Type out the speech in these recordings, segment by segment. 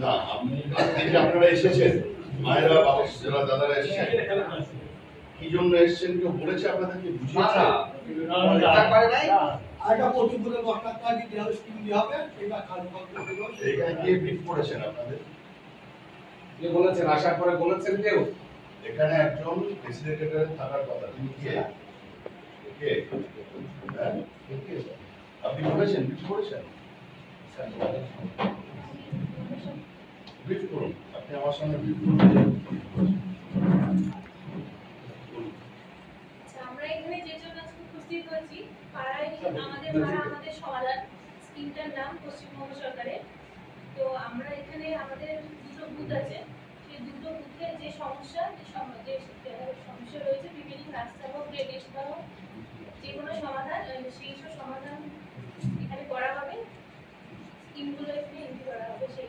না আপনারা এসেছেন, মায়েরা বাবা যারা দাদারা এসেছেন, কি জন্য এসেছেন কেউ বলেছে আপনাদেরকে? বুঝিয়েছে এখানে কে ব্রিফ করেছেন আপনাদের? কে বলেছেন? আসার পরে বলেছেন কেউ? এখানে একজন ফেসিলিটেটর থাকার কথা, তিনি কে? কে আপনি বলেছেন? ব্রিফ করেছেন? ব্রিফ করুন, আপনি আমার সামনে ব্রিফ করুন। আমরা এখানে যে জন্য আজকে উপস্থিত হয়েছি, পাড়ায় আমাদের পাড়া আমাদের সমাধান স্কিমটার নাম পশ্চিমবঙ্গ সরকারের। তো আমরা এখানে আমাদের দুটো বুথ আছে, সেই দুটো বুথে যে সমস্যা রয়েছে, বিভিন্ন রাস্তা হোক, ড্রেনেজ বা হোক, যে কোনো সমাধান, সেই সব সমাধান এখানে করা হবে, স্কিমগুলো এখানে এন্ট্রি করা হবে। সেই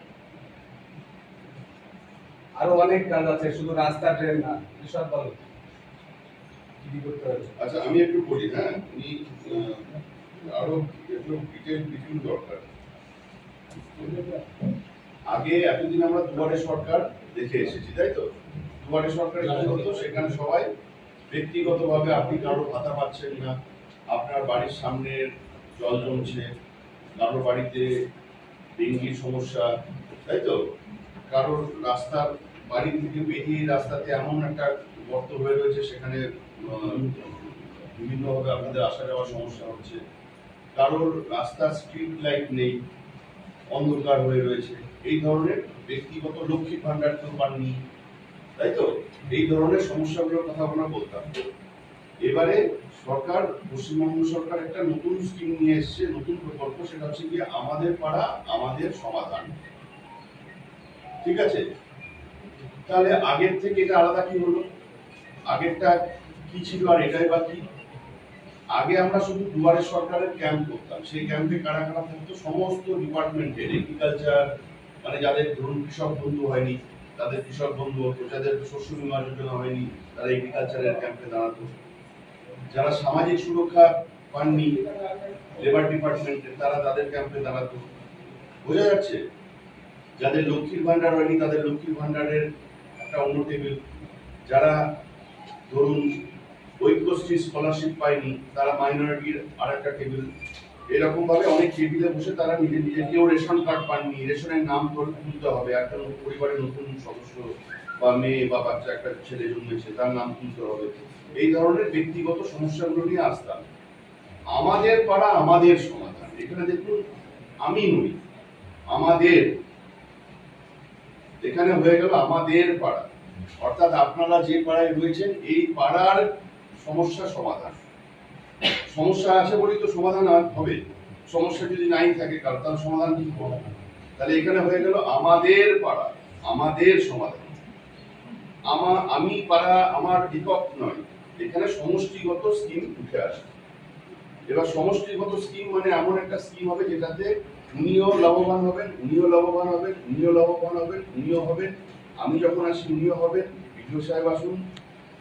আরো অনেক কাজ আছে, শুধু রাস্তা ড্রেন না, বিশাল বলো কি করতে হবে। আচ্ছা আমি একটু বলি, হ্যাঁ আরো একটু ডিটেইল ব্রিফিং দরকার। আগে এতদিন আমরা দুয়ারে সরকার দেখে এসেছি, তাই তো? দুয়ারে সরকার কি হতো, সেখানে সবাই ব্যক্তিগতভাবে আপনি কারো ভাতা পাচ্ছেন না, আপনার বাড়ির সামনে জল জমছে, কারোর বাড়িতে ডেঙ্গির সমস্যা, তাই তো? কারোর রাস্তার বাড়ি থেকে বেরিয়ে রাস্তাতে এমন একটা গর্ত হয়ে রয়েছে, সেখানে বিভিন্নভাবে আপনাদের আসা যাওয়ার সমস্যা হচ্ছে, কারোর রাস্তার স্ট্রিট লাইট নেই, অন্ধকার হয়ে রয়েছে, এই ধরনের ব্যক্তিগত লক্ষ্মীর ভান্ডার কেউ পাননি, তাই তো? এই ধরনের সমস্যাগুলোর কথা আমরা বলতাম। এবারে সরকার, পশ্চিমবঙ্গ সরকার একটা নতুন স্কিম নিয়ে এসছে, নতুন প্রকল্প, সেটা হচ্ছে কি আমাদের পাড়া আমাদের সমাধান। ঠিক আছে? তাহলে আগের থেকে এটা আলাদা কি হলো? আগেরটা কি ছিল আর এটাই বা কি? আগে আমরা শুধু দুয়ারে সরকারের ক্যাম্প করতাম, সেই ক্যাম্পে কারা কারা থাকতো? সমস্ত ডিপার্টমেন্টের, এগ্রিকালচার মানে যাদের ধরুন কৃষক বন্ধু হয়নি তাদের কৃষক বন্ধু হতো, যাদের শস্য বীমা যোজনা হয়নি তারা এগ্রিকালচারের ক্যাম্পে দাঁড়াতো, যারা সামাজিক সুরক্ষা পাননি লেবার ডিপার্টমেন্টের তারা তাদের ক্যাম্পে দাঁড়াতো। বোঝা যাচ্ছে? যাদের লক্ষ্মীর ভান্ডার হয়নি তাদের লক্ষ্মীর ভান্ডারের একটা অন্য টেবিল, যারা ধরুন ঐক্যশ্রী স্কলারশিপ পায়নি তারা মাইনরিটির আর একটা টেবিল, এরকম ভাবে অনেক টেবিলে বসে তারা নিজে নিজে, কেউ রেশন কার্ড পাননি, রেশনের নাম তুলতে হবে, একটা পরিবারের নতুন সদস্য বা মেয়ে বা বাচ্চা একটা ছেলে জন্মেছে তার নাম তুলতে হবে, এই ধরনের ব্যক্তিগত সমস্যাগুলো নিয়ে আসতাম। আমাদের পাড়া আমাদের সমাধান, এখানে দেখুন আমি নই, আমাদের, এখানে হয়ে গেল আমাদের পাড়া, অর্থাৎ আপনারা যে পাড়ায় রয়েছেন এই পাড়ার সমস্যা সমাধান। সমস্যা আছে বলেই তো সমাধান হবে, সমস্যা যদি নাই থাকে কারো তার সমাধান কি হবে? তাহলে এখানে হয়ে গেল আমাদের পাড়া আমাদের সমাধান। আমি পাড়া আমার একক নয়, এখানে সমষ্টিগত স্কিম উঠে আসে। এবার সমষ্টিগত স্কিম মানে এমন একটা স্কিম হবে যেটাতে উনিও লাভবান হবেন, উনিও লাভবান হবেন, উনিও লাভবান হবেন, উনিও হবেন, আমি যখন আসি উনিও হবেন, বিডিও সাহেব আসুন,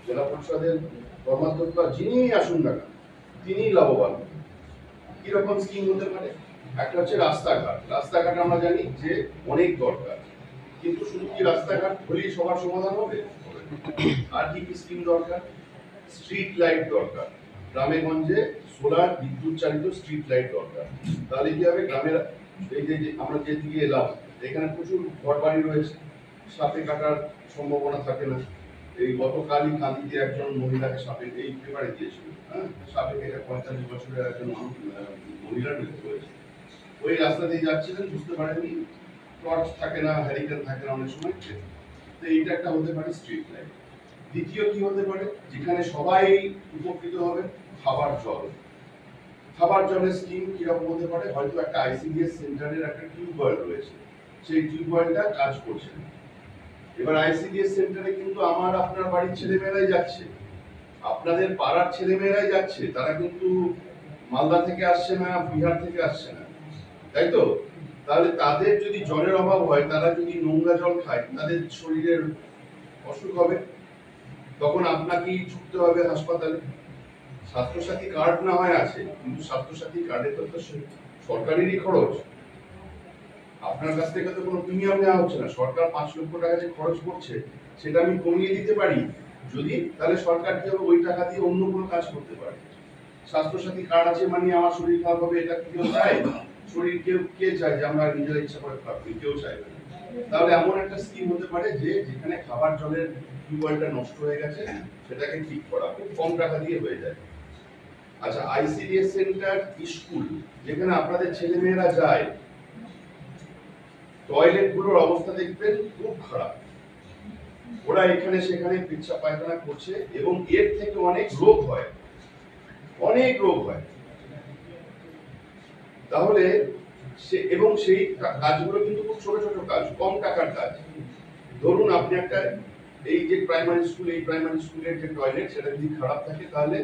জেলা পরিষদের কর্মাধ্যক্ষ যিনি আসুন না তিনি লাভবান। কিরকম স্কিম হতে পারে? একটা হচ্ছে রাস্তাঘাট। রাস্তাঘাট আমরা জানি যে অনেক দরকার, কিন্তু শুধু কি রাস্তাঘাট হলেই সবার সমাধান হবে? আর কি কি স্কিম দরকার? স্ট্রিট লাইট দরকার, গ্রামে গঞ্জে সোলার বিদ্যুৎ চালিত স্ট্রিট লাইট দরকার। তাহলে কি হবে? গ্রামের এই যে আমরা যেদিকে এলাম এখানে প্রচুর ঘর বাড়ি রয়েছে, সাপে কাটার সম্ভাবনা থাকে না। এই গতকালই কান্দিতে একজন মহিলাকে সাপে, এই পেপারে দিয়েছিল, হ্যাঁ, সাপে কেটে 45 বছরের একজন মহিলার মৃত্যু হয়েছে। ওই রাস্তা দিয়ে যাচ্ছিলেন, বুঝতে পারেননি, টর্চ থাকে না, হ্যারিকেন থাকে না অনেক সময়, তো এইটা একটা হতে পারে স্ট্রিট লাইট। দ্বিতীয় কি হতে পারে? যেখানে সবাই উপকৃত হবে, খাবার জল। খাবার জলের স্কিম কিরকম হতে পারে? হয়তো একটা আইসিডিএস সেন্টারের একটা টিউবওয়েল রয়েছে, সেই টিউবওয়েলটা কাজ করছে না। এবার আইসিডিএস সেন্টারে কিন্তু আমার আপনার বাড়ির ছেলেমেয়েরাই যাচ্ছে, আপনাদের পাড়ার ছেলেমেয়েরাই যাচ্ছে, তারা কিন্তু মালদা থেকে আসছে না, বিহার থেকে আসছে না, তাই তো? তাহলে তাদের যদি জলের অভাব হয়, তারা যদি নোংরা জল খায়, তাদের শরীরের অসুখ হবে, তখন আপনাকেই ছুটতে হবে হাসপাতালে। স্বাস্থ্যসাথী কার্ড না হয় আছে, কিন্তু স্বাস্থ্যসাথী কার্ডে তো সরকারেরই খরচ। আপনার কাছ থেকে তো কোনো প্রিমিয়াম নেওয়া হচ্ছে না। সরকার 5 লক্ষ টাকা যে খরচ করছে সেটা আমি কমিয়ে দিতে পারি যদি, তাহলে সরকার কি হবে, ওই টাকা দিয়ে অন্য কোনো কাজ করতে পারে। স্বাস্থ্যসাথী কার্ড আছে মানে আমার শরীর খারাপ হবে, এটা কেউ চায়? শরীর কে চায় যে আমরা নিজেরা ইচ্ছা করে খারাপ করি? কেউ চাইবে না। তাহলে এমন একটা স্কিম হতে পারে যে যেখানে খাবার জলের টিউবওয়েলটা নষ্ট হয়ে গেছে সেটাকে ঠিক করা খুব কম টাকা দিয়ে হয়ে যায়। আচ্ছা, আইসিডিএস সেন্টার স্কুল যেখানে আপনাদের ছেলে মেয়েরা যায়, টয়লেট গুলোর অবস্থা দেখবেন খুব খারাপ। ওরা এখানে সেখানে পেচ্ছাপ পায়খানা করছে এবং এর থেকে অনেক রোগ হয়, অনেক রোগ হয়। তাহলে এবং সেই কাজগুলো কিন্তু খুব ছোট ছোট কাজ, কম টাকার কাজ। ধরুন আপনি একটা এই যে প্রাইমারি স্কুল, এই প্রাইমারি স্কুলের যে টয়লেট সেটা যদি খারাপ থাকে তাহলে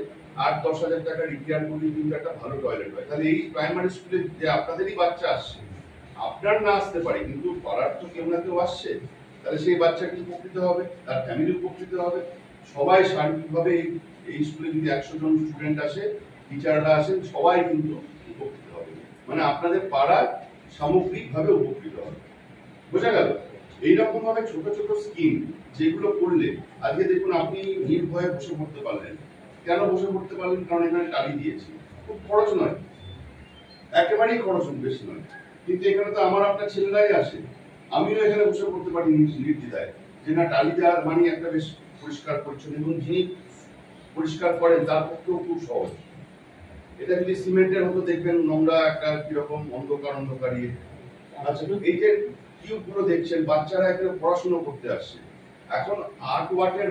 8-10 হাজার টাকা রিপেয়ার করলে কিন্তু একটা ভালো টয়লেট হয়। তাহলে এই প্রাইমারি স্কুলে যে আপনাদেরই বাচ্চা আসছে, আপনার না আসতে পারে কিন্তু পাড়ার তো কেউ না কেউ আসছে, তাহলে সেই বাচ্চাটি উপকৃত হবে, তার ফ্যামিলি উপকৃত হবে, সবাই সার্বিকভাবে এই স্কুলে যদি 100 জন স্টুডেন্ট আসে, টিচাররা আসেন, সবাই কিন্তু উপকৃত হবে। মানে আপনাদের পাড়া সামগ্রিকভাবে উপকৃত হবে। বোঝা গেল? এইরকম ভাবে ছোট ছোট স্কিম যেগুলো করলে আজকে দেখুন আপনি নির্ভয়ে বসে পড়তে পারলেন। কেন বসে পড়তে পারলেন? কারণ এখানে টালি দিয়েছি, খুব খরচ নয়, একেবারেই খরচ বেশি নয়। কিন্তু এখানে তো আমার আপনার ছেলেরাই আসে, আমিও এখানে বসে পড়তে পারি নির্দ্বিধায়, যে না টালি দেওয়ার মানে একটা বেশ পরিষ্কার পরিচ্ছন্ন, এবং যিনি পরিষ্কার করেন তার পক্ষেও খুব সহজ। এটা যদি সিমেন্টের হতো দেখবেন নোংরা একটা কিরকম অন্ধকার অন্ধকার ইয়ে। আচ্ছা, এই যে টিউব গুলো দেখছেন, বাচ্চারা এখানে পড়াশোনা করতে আসছে, এখন 8 ওয়াটের